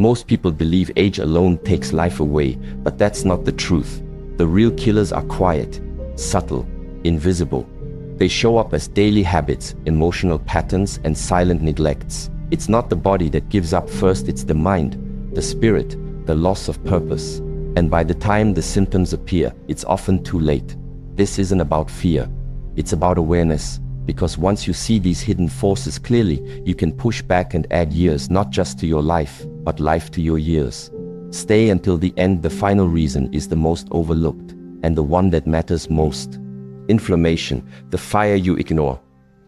Most people believe age alone takes life away, but that's not the truth. The real killers are quiet, subtle, invisible. They show up as daily habits, emotional patterns, and silent neglects. It's not the body that gives up first, it's the mind, the spirit, the loss of purpose. And by the time the symptoms appear, it's often too late. This isn't about fear. It's about awareness. Because once you see these hidden forces clearly, you can push back and add years, not just to your life, but life to your years. Stay until the end. The final reason is the most overlooked, and the one that matters most. Inflammation, the fire you ignore.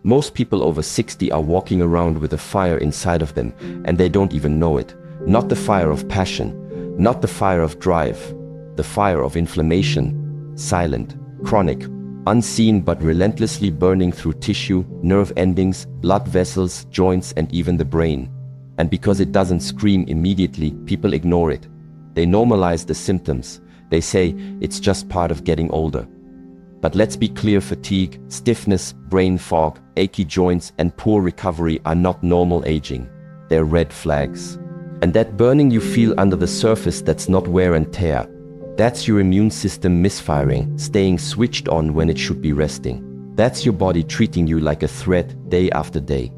Most people over 60 are walking around with a fire inside of them, and they don't even know it. Not the fire of passion, not the fire of drive, the fire of inflammation. Silent, chronic, unseen but relentlessly burning through tissue, nerve endings, blood vessels, joints, and even the brain. And because it doesn't scream immediately, people ignore it. They normalize the symptoms. They say it's just part of getting older. But let's be clear, fatigue, stiffness, brain fog, achy joints, and poor recovery are not normal aging. They're red flags. And that burning you feel under the surface, that's not wear and tear. That's your immune system misfiring, staying switched on when it should be resting. That's your body treating you like a threat day after day.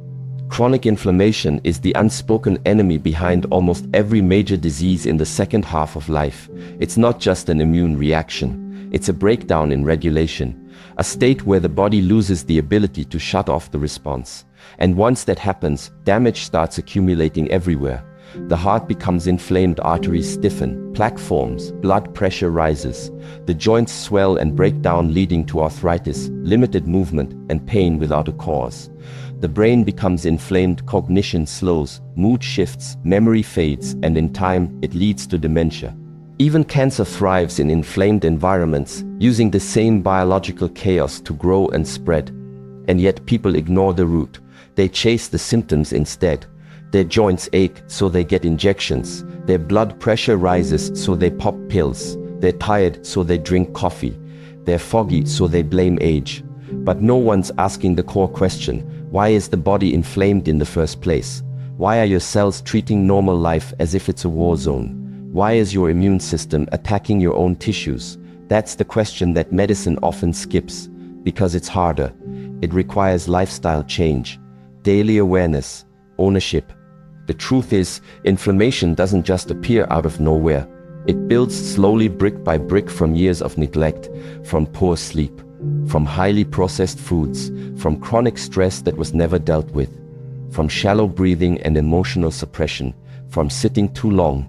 Chronic inflammation is the unspoken enemy behind almost every major disease in the second half of life. It's not just an immune reaction. It's a breakdown in regulation, a state where the body loses the ability to shut off the response. And once that happens, damage starts accumulating everywhere. The heart becomes inflamed, arteries stiffen, plaque forms, blood pressure rises. The joints swell and break down, leading to arthritis, limited movement, and pain without a cause. The brain becomes inflamed, cognition slows, mood shifts, memory fades, and in time, it leads to dementia. Even cancer thrives in inflamed environments, using the same biological chaos to grow and spread. And yet people ignore the root. They chase the symptoms instead. Their joints ache, so they get injections. Their blood pressure rises, so they pop pills. They're tired, so they drink coffee. They're foggy, so they blame age. But no one's asking the core question: why is the body inflamed in the first place? Why are your cells treating normal life as if it's a war zone? Why is your immune system attacking your own tissues? That's the question that medicine often skips, because it's harder. It requires lifestyle change, daily awareness, ownership. The truth is, inflammation doesn't just appear out of nowhere. It builds slowly, brick by brick, from years of neglect, from poor sleep, from highly processed foods, from chronic stress that was never dealt with, from shallow breathing and emotional suppression, from sitting too long,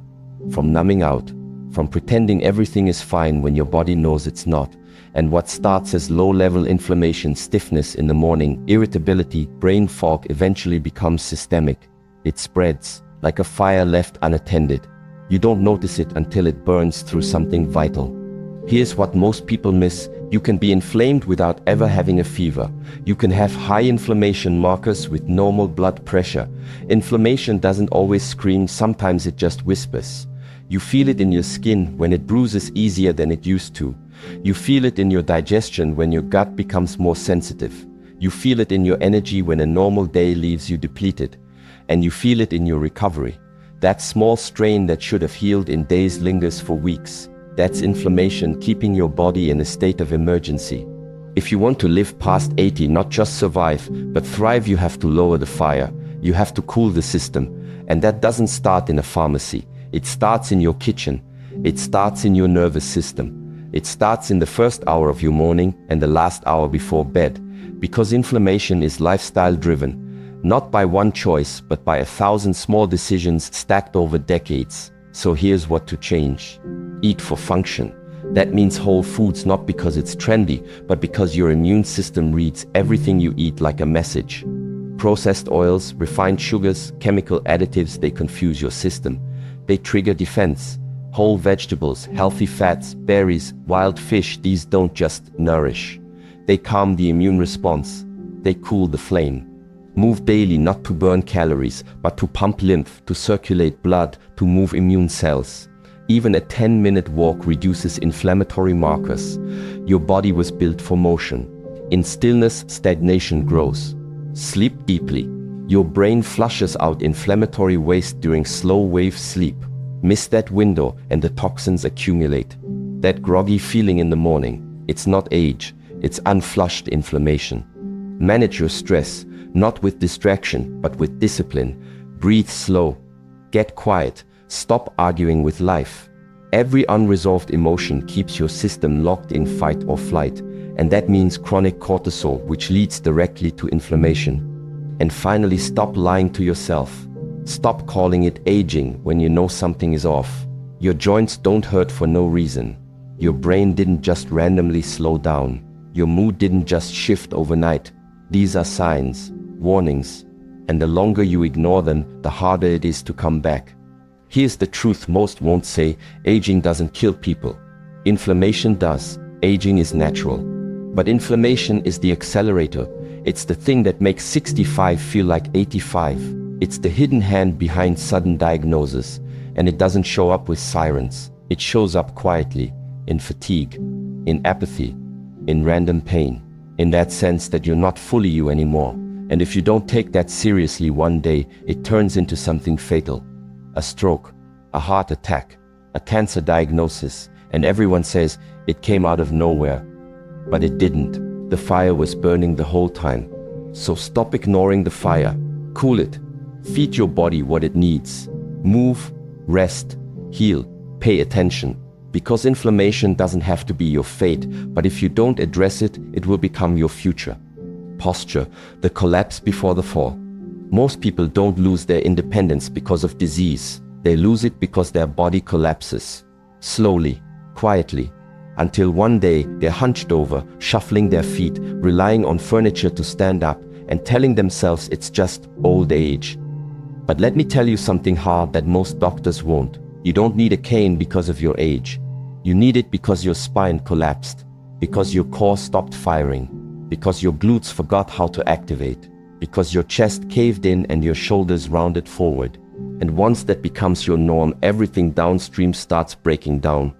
from numbing out, from pretending everything is fine when your body knows it's not. And what starts as low-level inflammation, stiffness in the morning, irritability, brain fog, eventually becomes systemic. It spreads like a fire left unattended. You don't notice it until it burns through something vital. Here's what most people miss: you can be inflamed without ever having a fever. You can have high inflammation markers with normal blood pressure. Inflammation doesn't always scream, sometimes it just whispers. You feel it in your skin when it bruises easier than it used to. You feel it in your digestion when your gut becomes more sensitive. You feel it in your energy when a normal day leaves you depleted. And you feel it in your recovery. That small strain that should have healed in days lingers for weeks. That's inflammation keeping your body in a state of emergency. If you want to live past 80, not just survive, but thrive, you have to lower the fire. You have to cool the system. And that doesn't start in a pharmacy. It starts in your kitchen. It starts in your nervous system. It starts in the first hour of your morning and the last hour before bed. Because inflammation is lifestyle driven. Not by one choice, but by 1,000 small decisions stacked over decades. So here's what to change. Eat for function. That means whole foods, not because it's trendy, but because your immune system reads everything you eat like a message. Processed oils, refined sugars, chemical additives, they confuse your system. They trigger defense. Whole vegetables, healthy fats, berries, wild fish, these don't just nourish. They calm the immune response. They cool the flame. Move daily, not to burn calories, but to pump lymph, to circulate blood, to move immune cells. Even a 10-minute walk reduces inflammatory markers. Your body was built for motion. In stillness, stagnation grows. Sleep deeply. Your brain flushes out inflammatory waste during slow-wave sleep. Miss that window and the toxins accumulate. That groggy feeling in the morning, it's not age, it's unflushed inflammation. Manage your stress, not with distraction, but with discipline. Breathe slow. Get quiet. Stop arguing with life. Every unresolved emotion keeps your system locked in fight or flight, and that means chronic cortisol, which leads directly to inflammation. And finally, stop lying to yourself. Stop calling it aging when you know something is off. Your joints don't hurt for no reason. Your brain didn't just randomly slow down. Your mood didn't just shift overnight. These are signs, warnings, and the longer you ignore them, the harder it is to come back. Here's the truth most won't say: aging doesn't kill people. Inflammation does. Aging is natural. But inflammation is the accelerator. It's the thing that makes 65 feel like 85. It's the hidden hand behind sudden diagnosis, and it doesn't show up with sirens. It shows up quietly, in fatigue, in apathy, in random pain, in that sense that you're not fully you anymore. And if you don't take that seriously, one day it turns into something fatal. A stroke, a heart attack, a cancer diagnosis, and everyone says it came out of nowhere. But it didn't. The fire was burning the whole time. So stop ignoring the fire. Cool it. Feed your body what it needs. Move, rest, heal, pay attention. Because inflammation doesn't have to be your fate, but if you don't address it, it will become your future. Posture, the collapse before the fall. Most people don't lose their independence because of disease. They lose it because their body collapses. Slowly, quietly, until one day they're hunched over, shuffling their feet, relying on furniture to stand up, and telling themselves it's just old age. But let me tell you something hard that most doctors won't. You don't need a cane because of your age. You need it because your spine collapsed, because your core stopped firing, because your glutes forgot how to activate, because your chest caved in and your shoulders rounded forward. And once that becomes your norm, everything downstream starts breaking down.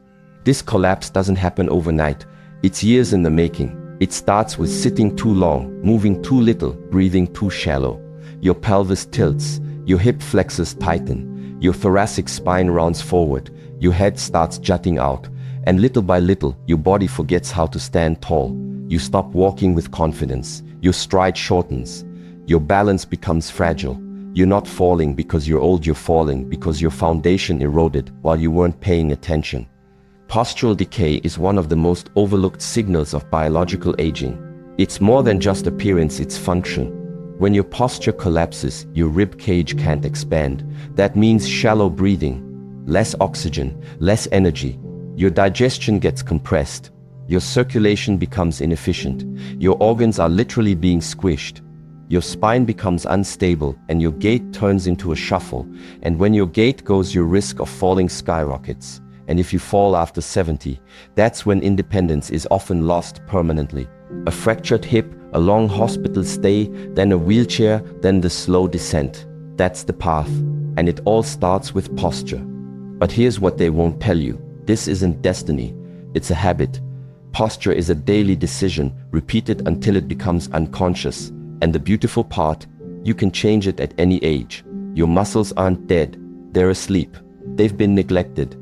This collapse doesn't happen overnight. It's years in the making. It starts with sitting too long, moving too little, breathing too shallow. Your pelvis tilts, your hip flexors tighten, your thoracic spine rounds forward, your head starts jutting out, and little by little, your body forgets how to stand tall. You stop walking with confidence. Your stride shortens. Your balance becomes fragile. You're not falling because you're old, you're falling because your foundation eroded while you weren't paying attention. Postural decay is one of the most overlooked signals of biological aging. It's more than just appearance, it's function. When your posture collapses, your rib cage can't expand. That means shallow breathing, less oxygen, less energy. Your digestion gets compressed. Your circulation becomes inefficient. Your organs are literally being squished. Your spine becomes unstable and your gait turns into a shuffle. And when your gait goes, your risk of falling skyrockets. And if you fall after 70, that's when independence is often lost permanently. A fractured hip, a long hospital stay, then a wheelchair, then the slow descent. That's the path. And it all starts with posture. But here's what they won't tell you. This isn't destiny. It's a habit. Posture is a daily decision, repeated until it becomes unconscious. And the beautiful part, you can change it at any age. Your muscles aren't dead. They're asleep. They've been neglected.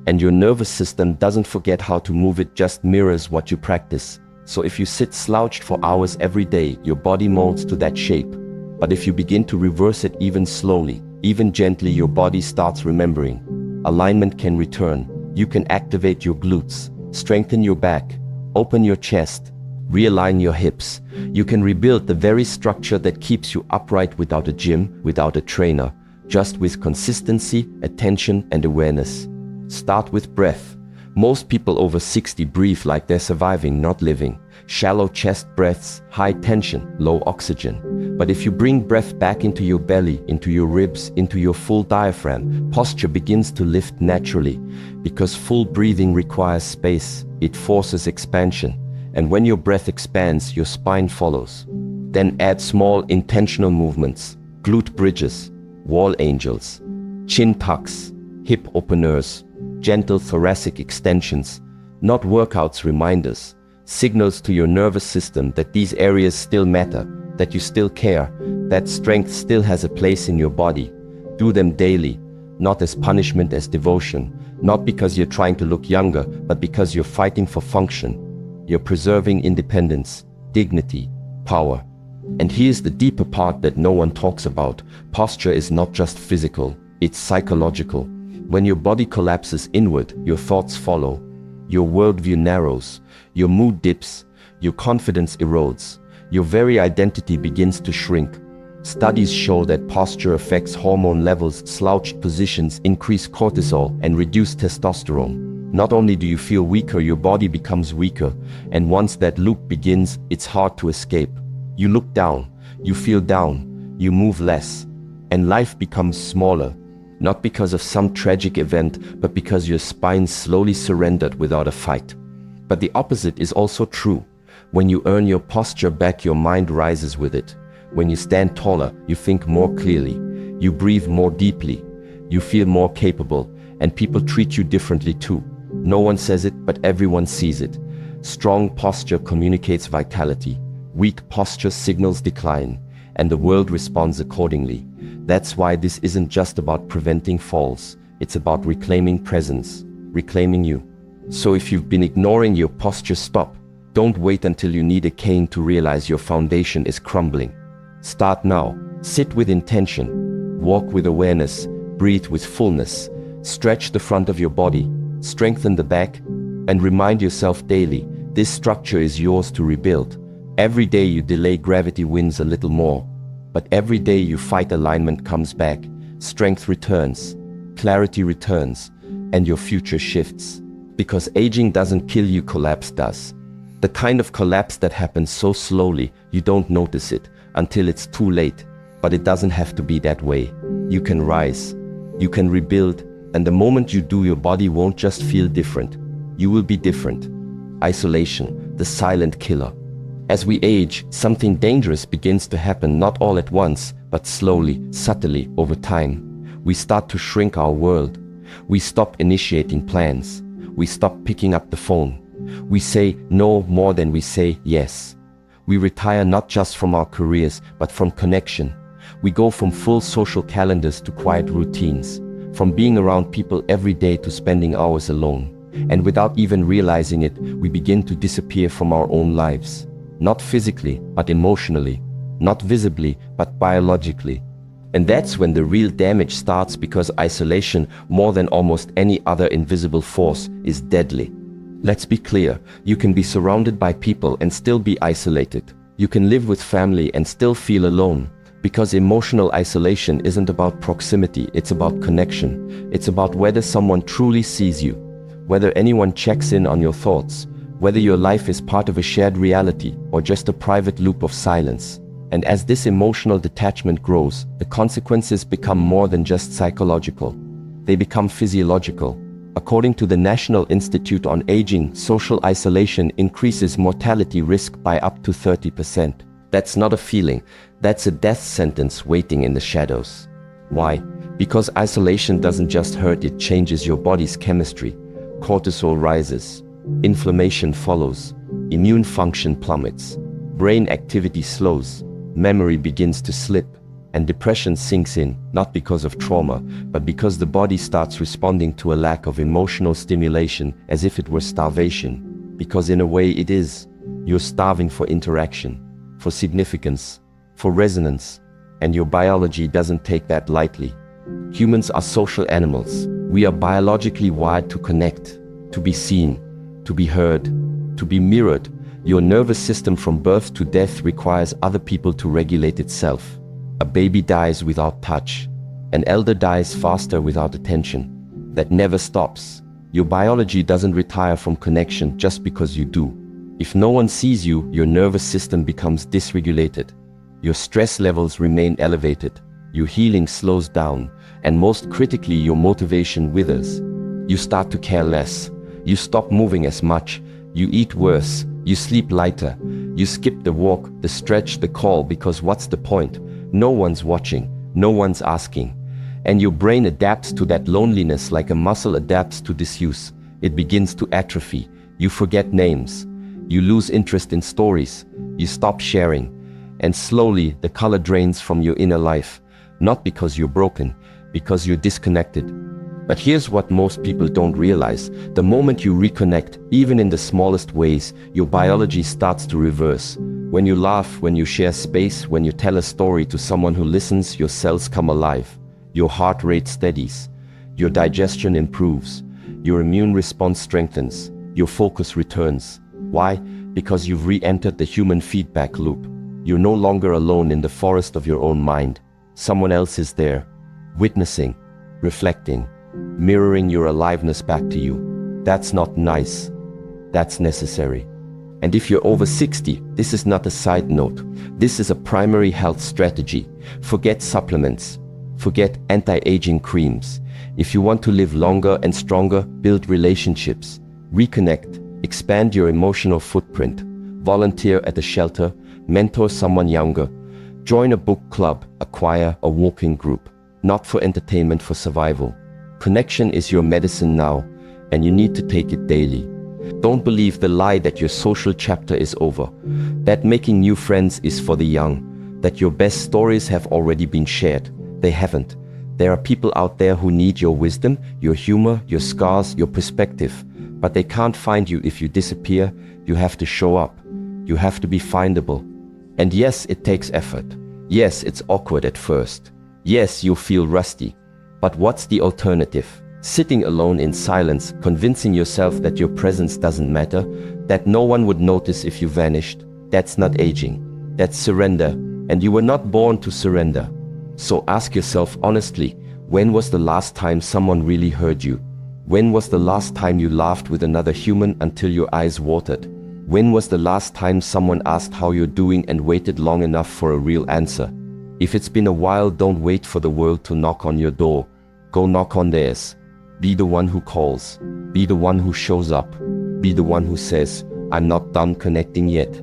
And your nervous system doesn't forget how to move, it just mirrors what you practice. So if you sit slouched for hours every day, your body molds to that shape. But if you begin to reverse it even slowly, even gently, your body starts remembering. Alignment can return. You can activate your glutes, strengthen your back, open your chest, realign your hips. You can rebuild the very structure that keeps you upright without a gym, without a trainer, just with consistency, attention, and awareness. Start with breath. Most people over 60 breathe like they're surviving, not living. Shallow chest breaths, high tension, low oxygen. But if you bring breath back into your belly, into your ribs, into your full diaphragm, posture begins to lift naturally. Because full breathing requires space, it forces expansion. And when your breath expands, your spine follows. Then add small intentional movements, glute bridges, wall angels, chin tucks, hip openers, gentle thoracic extensions, not workouts, reminders, signals to your nervous system that these areas still matter, that you still care, That strength still has a place in your body. Do them daily, not as punishment, as devotion, not because you're trying to look younger, but because you're fighting for function. You're preserving independence, dignity, power. And here's the deeper part that no one talks about. Posture is not just physical, it's psychological. When your body collapses inward, your thoughts follow. Your worldview narrows, your mood dips, your confidence erodes, your very identity begins to shrink. Studies show that posture affects hormone levels. Slouched positions increase cortisol and reduce testosterone. Not only do you feel weaker, your body becomes weaker, and once that loop begins, it's hard to escape. You look down, you feel down, you move less, and life becomes smaller. Not because of some tragic event, but because your spine slowly surrendered without a fight. But the opposite is also true. When you earn your posture back, your mind rises with it. When you stand taller, you think more clearly, you breathe more deeply, you feel more capable, and people treat you differently too. No one says it, but everyone sees it. Strong posture communicates vitality. Weak posture signals decline, and the world responds accordingly. That's why this isn't just about preventing falls. It's about reclaiming presence, reclaiming you. So if you've been ignoring your posture, stop. Don't wait until you need a cane to realize your foundation is crumbling. Start now. Sit with intention. Walk with awareness. Breathe with fullness. Stretch the front of your body. Strengthen the back. And remind yourself daily, this structure is yours to rebuild. Every day you delay, gravity wins a little more. But every day you fight, alignment comes back. Strength returns. Clarity returns. And your future shifts. Because aging doesn't kill you, collapse does. The kind of collapse that happens so slowly, you don't notice it until it's too late. But it doesn't have to be that way. You can rise. You can rebuild. And the moment you do, your body won't just feel different. You will be different. Isolation, the silent killer. As we age, something dangerous begins to happen, not all at once, but slowly, subtly, over time. We start to shrink our world. We stop initiating plans. We stop picking up the phone. We say no more than we say yes. We retire not just from our careers, but from connection. We go from full social calendars to quiet routines, from being around people every day to spending hours alone. And without even realizing it, we begin to disappear from our own lives. Not physically, but emotionally. Not visibly, but biologically. And that's when the real damage starts, because isolation, more than almost any other invisible force, is deadly. Let's be clear, you can be surrounded by people and still be isolated. You can live with family and still feel alone. Because emotional isolation isn't about proximity, it's about connection. It's about whether someone truly sees you, whether anyone checks in on your thoughts, whether your life is part of a shared reality or just a private loop of silence. And as this emotional detachment grows, the consequences become more than just psychological. They become physiological. According to the National Institute on Aging, social isolation increases mortality risk by up to 30%. That's not a feeling, that's a death sentence waiting in the shadows. Why? Because isolation doesn't just hurt, it changes your body's chemistry. Cortisol rises, inflammation follows, immune function plummets, brain activity slows, memory begins to slip, and depression sinks in, not because of trauma, but because the body starts responding to a lack of emotional stimulation as if it were starvation. Because in a way it is. You're starving for interaction, for significance, for resonance, and your biology doesn't take that lightly. Humans are social animals. We are biologically wired to connect, to be seen, to be heard, to be mirrored. Your nervous system from birth to death requires other people to regulate itself. A baby dies without touch. An elder dies faster without attention. That never stops. Your biology doesn't retire from connection just because you do. If no one sees you, your nervous system becomes dysregulated. Your stress levels remain elevated. Your healing slows down. And most critically, your motivation withers. You start to care less. You stop moving as much. You eat worse. You sleep lighter. You skip the walk, the stretch, the call, because what's the point? No one's watching. No one's asking. And your brain adapts to that loneliness like a muscle adapts to disuse. It begins to atrophy. You forget names. You lose interest in stories. You stop sharing. and slowly the color drains from your inner life, not because you're broken, because you're disconnected. But here's what most people don't realize. The moment you reconnect, even in the smallest ways, your biology starts to reverse. When you laugh, when you share space, when you tell a story to someone who listens, your cells come alive. Your heart rate steadies. Your digestion improves. Your immune response strengthens. Your focus returns. Why? Because you've re-entered the human feedback loop. You're no longer alone in the forest of your own mind. Someone else is there, witnessing, reflecting, mirroring your aliveness back to you. That's not nice. That's necessary. And if you're over 60, this is not a side note. This is a primary health strategy. Forget supplements. Forget anti-aging creams. If you want to live longer and stronger, build relationships. Reconnect. Expand your emotional footprint. Volunteer at a shelter. Mentor someone younger. Join a book club, a choir, a walking group. Not for entertainment, for survival. Connection is your medicine now, and you need to take it daily. Don't believe the lie that your social chapter is over, that making new friends is for the young, that your best stories have already been shared. They haven't. There are people out there who need your wisdom, your humor, your scars, your perspective, but they can't find you if you disappear. You have to show up. You have to be findable. And yes, it takes effort. Yes, it's awkward at first. Yes, you'll feel rusty. But what's the alternative? Sitting alone in silence, convincing yourself that your presence doesn't matter, that no one would notice if you vanished. That's not aging. That's surrender. And you were not born to surrender. So ask yourself honestly, when was the last time someone really heard you? When was the last time you laughed with another human until your eyes watered? When was the last time someone asked how you're doing and waited long enough for a real answer? If it's been a while, don't wait for the world to knock on your door. Go knock on theirs. Be the one who calls. Be the one who shows up. Be the one who says, I'm not done connecting yet.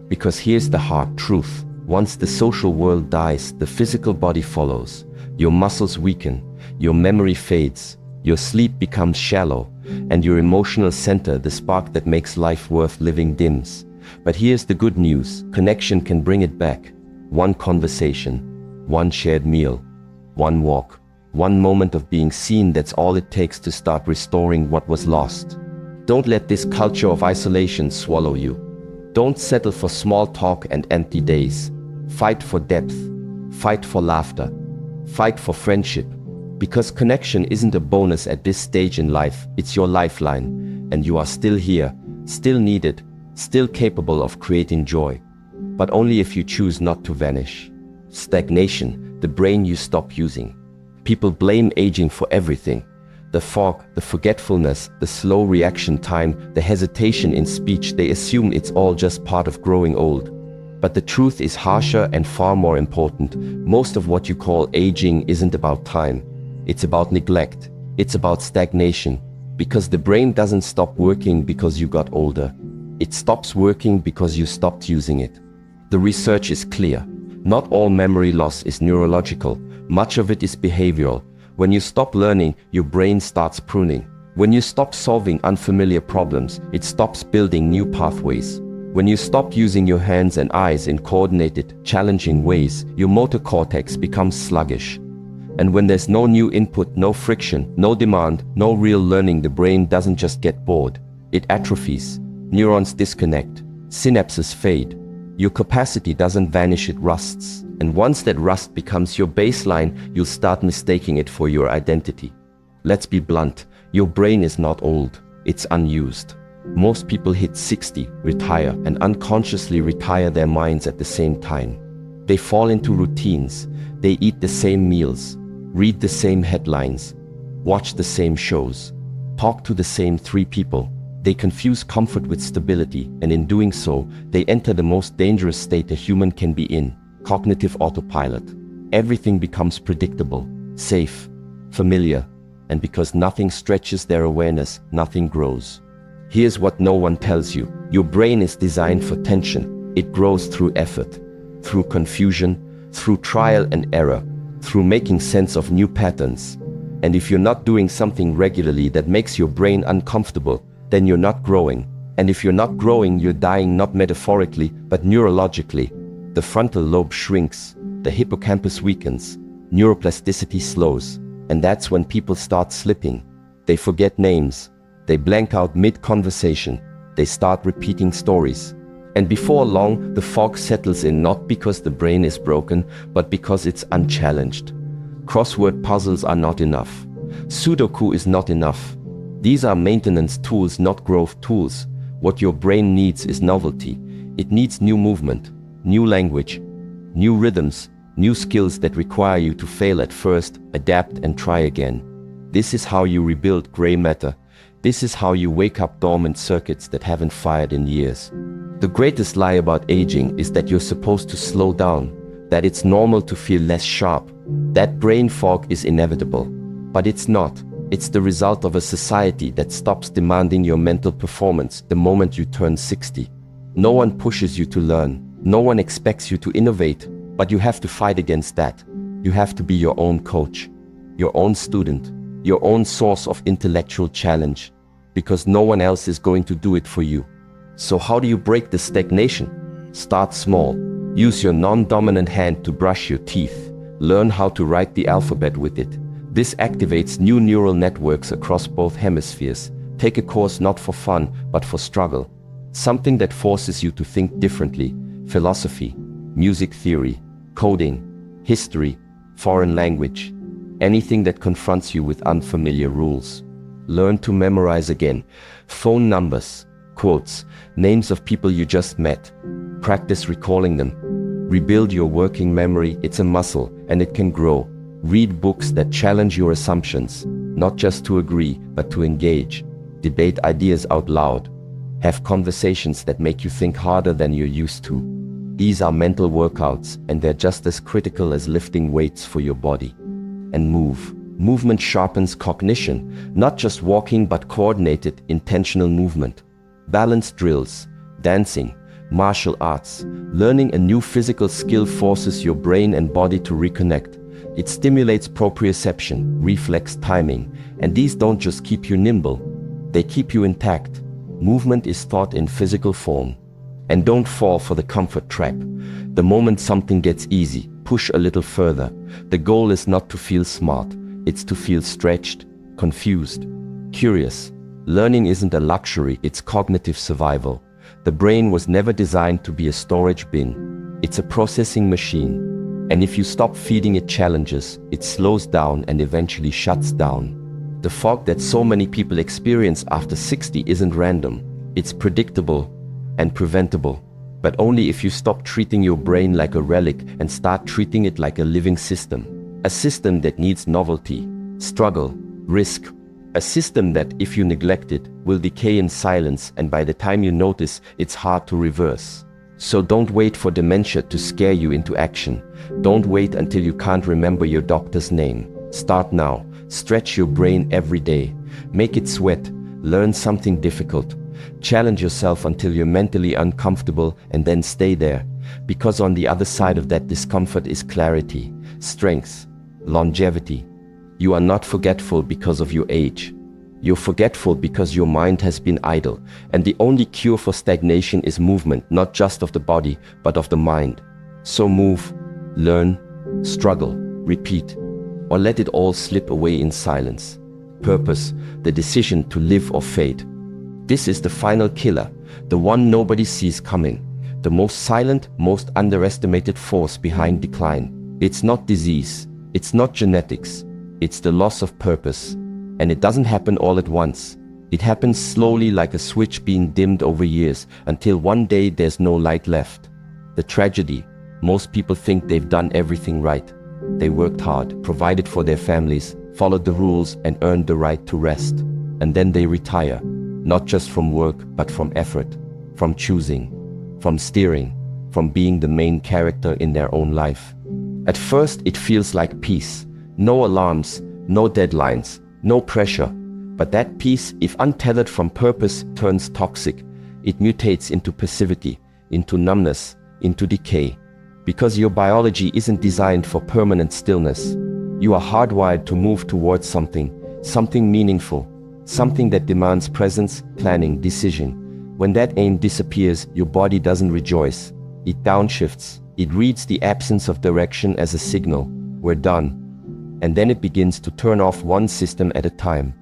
Because here's the hard truth. Once the social world dies, the physical body follows. Your muscles weaken. Your memory fades. Your sleep becomes shallow. And your emotional center, the spark that makes life worth living, dims. But here's the good news. Connection can bring it back. One conversation. One shared meal. One walk. One moment of being seen. That's all it takes to start restoring what was lost. Don't let this culture of isolation swallow you. Don't settle for small talk and empty days. Fight for depth. Fight for laughter. Fight for friendship. Because connection isn't a bonus at this stage in life, it's your lifeline. And you are still here, still needed, still capable of creating joy. But only if you choose not to vanish. Stagnation, the brain you stop using. People blame aging for everything. The fog, the forgetfulness, the slow reaction time, the hesitation in speech. They assume it's all just part of growing old. But the truth is harsher and far more important. Most of what you call aging isn't about time. It's about neglect. It's about stagnation. Because the brain doesn't stop working because you got older. It stops working because you stopped using it. The research is clear. Not all memory loss is neurological. Much of it is behavioral. When you stop learning, your brain starts pruning. When you stop solving unfamiliar problems, it stops building new pathways. When you stop using your hands and eyes in coordinated, challenging ways, your motor cortex becomes sluggish. And when there's no new input, no friction, no demand, no real learning, the brain doesn't just get bored. It atrophies. Neurons disconnect. Synapses fade. Your capacity doesn't vanish, it rusts. And once that rust becomes your baseline, you'll start mistaking it for your identity. Let's be blunt. Your brain is not old. It's unused. Most people hit 60, retire, and unconsciously retire their minds at the same time. They fall into routines. They eat the same meals. Read the same headlines, watch the same shows, talk to the same 3 people. They confuse comfort with stability, and in doing so, they enter the most dangerous state a human can be in, cognitive autopilot. Everything becomes predictable, safe, familiar, and because nothing stretches their awareness, nothing grows. Here's what no one tells you. Your brain is designed for tension. It grows through effort, through confusion, through trial and error, through making sense of new patterns. And if you're not doing something regularly that makes your brain uncomfortable, then you're not growing. And if you're not growing, you're dying, not metaphorically, but neurologically. The frontal lobe shrinks, the hippocampus weakens, neuroplasticity slows, and that's when people start slipping. They forget names, they blank out mid-conversation, they start repeating stories. And before long, the fog settles in, not because the brain is broken, but because it's unchallenged. Crossword puzzles are not enough. Sudoku is not enough. These are maintenance tools, not growth tools. What your brain needs is novelty. It needs new movement, new language, new rhythms, new skills that require you to fail at first, adapt and try again. This is how you rebuild gray matter. This is how you wake up dormant circuits that haven't fired in years. The greatest lie about aging is that you're supposed to slow down, that it's normal to feel less sharp, that brain fog is inevitable. But it's not. It's the result of a society that stops demanding your mental performance the moment you turn 60. No one pushes you to learn. No one expects you to innovate, but you have to fight against that. You have to be your own coach, your own student, your own source of intellectual challenge, because no one else is going to do it for you. So how do you break the stagnation? Start small. Use your non-dominant hand to brush your teeth. Learn how to write the alphabet with it. This activates new neural networks across both hemispheres. Take a course not for fun, but for struggle. Something that forces you to think differently. Philosophy, music theory, coding, history, foreign language. Anything that confronts you with unfamiliar rules. Learn to memorize again. Phone numbers, quotes, names of people you just met. Practice recalling them. Rebuild your working memory. It's a muscle, and it can grow. Read books that challenge your assumptions, not just to agree, but to engage. Debate ideas out loud. Have conversations that make you think harder than you're used to. These are mental workouts, and they're just as critical as lifting weights for your body. And move. Movement sharpens cognition, not just walking, but coordinated, intentional movement. Balanced drills, dancing, martial arts. Learning a new physical skill forces your brain and body to reconnect. It stimulates proprioception, reflex timing, and these don't just keep you nimble, they keep you intact. Movement is taught in physical form. And don't fall for the comfort trap. The moment something gets easy, push a little further. The goal is not to feel smart, it's to feel stretched, confused, curious. Learning isn't a luxury, it's cognitive survival. The brain was never designed to be a storage bin. It's a processing machine. And if you stop feeding it challenges, it slows down and eventually shuts down. The fog that so many people experience after 60 isn't random. It's predictable and preventable. But only if you stop treating your brain like a relic and start treating it like a living system. A system that needs novelty, struggle, risk. A system that, if you neglect it, will decay in silence, and by the time you notice, it's hard to reverse. So don't wait for dementia to scare you into action. Don't wait until you can't remember your doctor's name. Start now. Stretch your brain every day. Make it sweat. Learn something difficult. Challenge yourself until you're mentally uncomfortable, and then stay there. Because on the other side of that discomfort is clarity, strength, longevity. You are not forgetful because of your age. You're forgetful because your mind has been idle, and the only cure for stagnation is movement, not just of the body, but of the mind. So move, learn, struggle, repeat, or let it all slip away in silence. Purpose, the decision to live or fade. This is the final killer, the one nobody sees coming, the most silent, most underestimated force behind decline. It's not disease, it's not genetics, it's the loss of purpose. And it doesn't happen all at once. It happens slowly, like a switch being dimmed over years, until one day there's no light left. The tragedy, most people think they've done everything right. They worked hard, provided for their families, followed the rules, and earned the right to rest. And then they retire, not just from work, but from effort, from choosing, from steering, from being the main character in their own life. At first, it feels like peace. No alarms, no deadlines, no pressure. But that peace, if untethered from purpose, turns toxic. It mutates into passivity, into numbness, into decay. Because your biology isn't designed for permanent stillness. You are hardwired to move towards something meaningful, something that demands presence, planning, decision. When that aim disappears, your body doesn't rejoice. It downshifts, It reads the absence of direction as a signal. We're done. And then it begins to turn off one system at a time.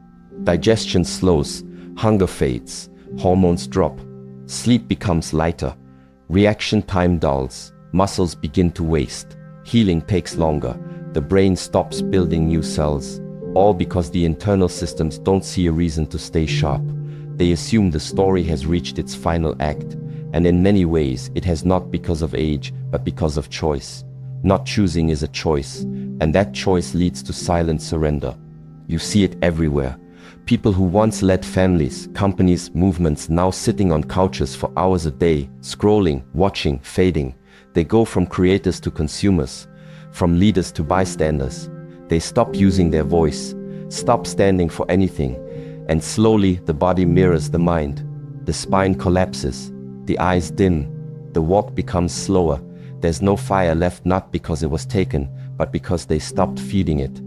Digestion slows, hunger fades, hormones drop, sleep becomes lighter, reaction time dulls, muscles begin to waste, healing takes longer, the brain stops building new cells, all because the internal systems don't see a reason to stay sharp. They assume the story has reached its final act, and in many ways it has not because of age, but because of choice. Not choosing is a choice, and that choice leads to silent surrender. You see it everywhere. People who once led families, companies, movements, now sitting on couches for hours a day, scrolling, watching, fading. They go from creators to consumers, from leaders to bystanders. They stop using their voice, stop standing for anything, and slowly the body mirrors the mind. The spine collapses, the eyes dim, the walk becomes slower. There's no fire left, not because it was taken, but because they stopped feeding it.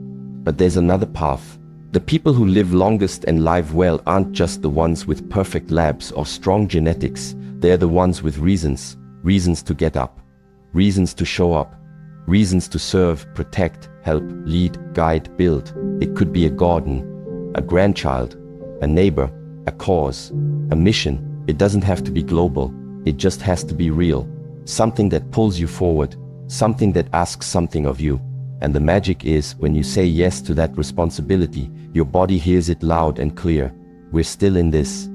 But there's another path. The people who live longest and live well aren't just the ones with perfect labs or strong genetics. They're the ones with reasons. Reasons to get up. Reasons to show up. Reasons to serve, protect, help, lead, guide, build. It could be a garden, a grandchild, a neighbor, a cause, a mission. It doesn't have to be global. It just has to be real. Something that pulls you forward, something that asks something of you. And the magic is, when you say yes to that responsibility, your body hears it loud and clear. We're still in this.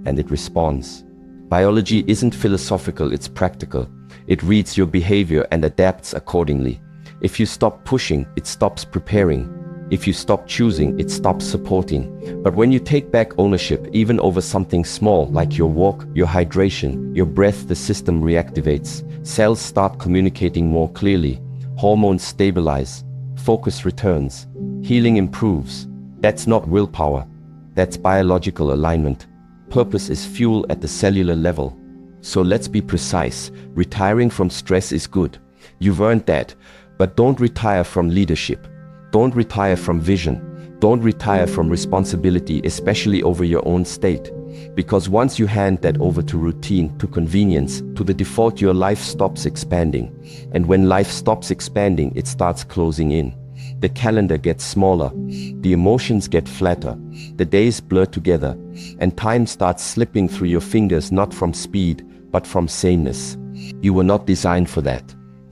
And it responds. Biology isn't philosophical, it's practical. It reads your behavior and adapts accordingly. If you stop pushing, it stops preparing. If you stop choosing, it stops supporting. But when you take back ownership, even over something small, like your walk, your hydration, your breath, the system reactivates. Cells start communicating more clearly. Hormones stabilize. Focus returns. Healing improves. That's not willpower. That's biological alignment. Purpose is fuel at the cellular level. So let's be precise. Retiring from stress is good. You've earned that. But don't retire from leadership. Don't retire from vision. Don't retire from responsibility, especially over your own state. Because once you hand that over to routine, to convenience, to the default, your life stops expanding. And when life stops expanding, it starts closing in. The calendar gets smaller. The emotions get flatter. The days blur together. And time starts slipping through your fingers, not from speed, but from sameness. You were not designed for that.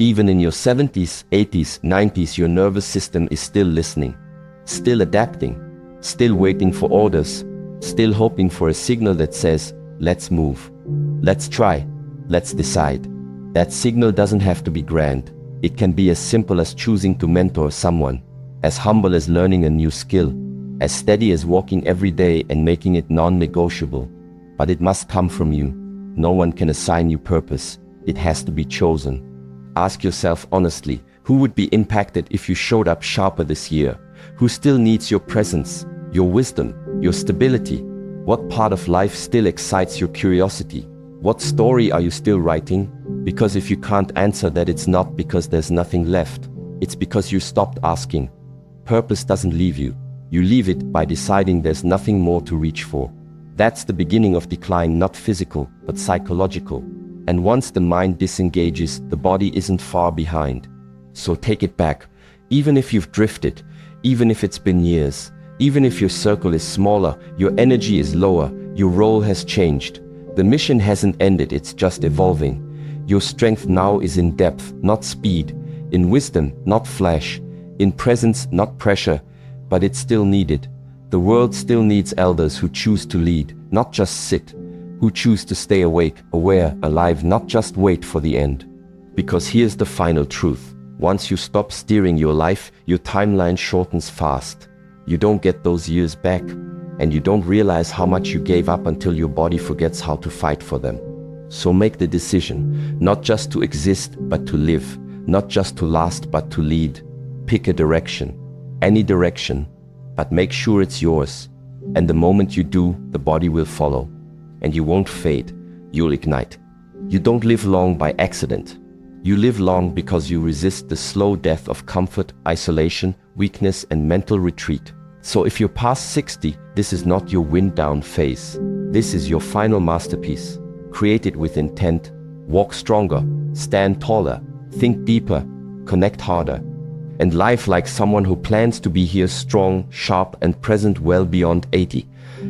Even in your 70s, 80s, 90s, your nervous system is still listening, still adapting, still waiting for orders, still hoping for a signal that says, let's move, let's try, let's decide. That signal doesn't have to be grand. It can be as simple as choosing to mentor someone, as humble as learning a new skill, as steady as walking every day and making it non-negotiable. But it must come from you. No one can assign you purpose. It has to be chosen. Ask yourself honestly, who would be impacted if you showed up sharper this year? Who still needs your presence, your wisdom, your stability? What part of life still excites your curiosity? What story are you still writing? Because if you can't answer that, it's not because there's nothing left. It's because you stopped asking. Purpose doesn't leave you. You leave it by deciding there's nothing more to reach for. That's the beginning of decline, not physical, but psychological. And once the mind disengages, the body isn't far behind. So take it back. Even if you've drifted, even if it's been years, even if your circle is smaller, your energy is lower, your role has changed. The mission hasn't ended, it's just evolving. Your strength now is in depth, not speed, in wisdom, not flash, in presence, not pressure, but it's still needed. The world still needs elders who choose to lead, not just sit, who choose to stay awake, aware, alive, not just wait for the end. Because here's the final truth. Once you stop steering your life, your timeline shortens fast. You don't get those years back, and you don't realize how much you gave up until your body forgets how to fight for them. So make the decision, not just to exist, but to live, not just to last, but to lead. Pick a direction, any direction, but make sure it's yours. And the moment you do, the body will follow. And you won't fade, you'll ignite. You don't live long by accident. You live long because you resist the slow death of comfort, isolation, weakness, and mental retreat. So if you're past 60, this is not your wind down phase. This is your final masterpiece. Create it with intent, walk stronger, stand taller, think deeper, connect harder, and life like someone who plans to be here strong, sharp, and present well beyond 80.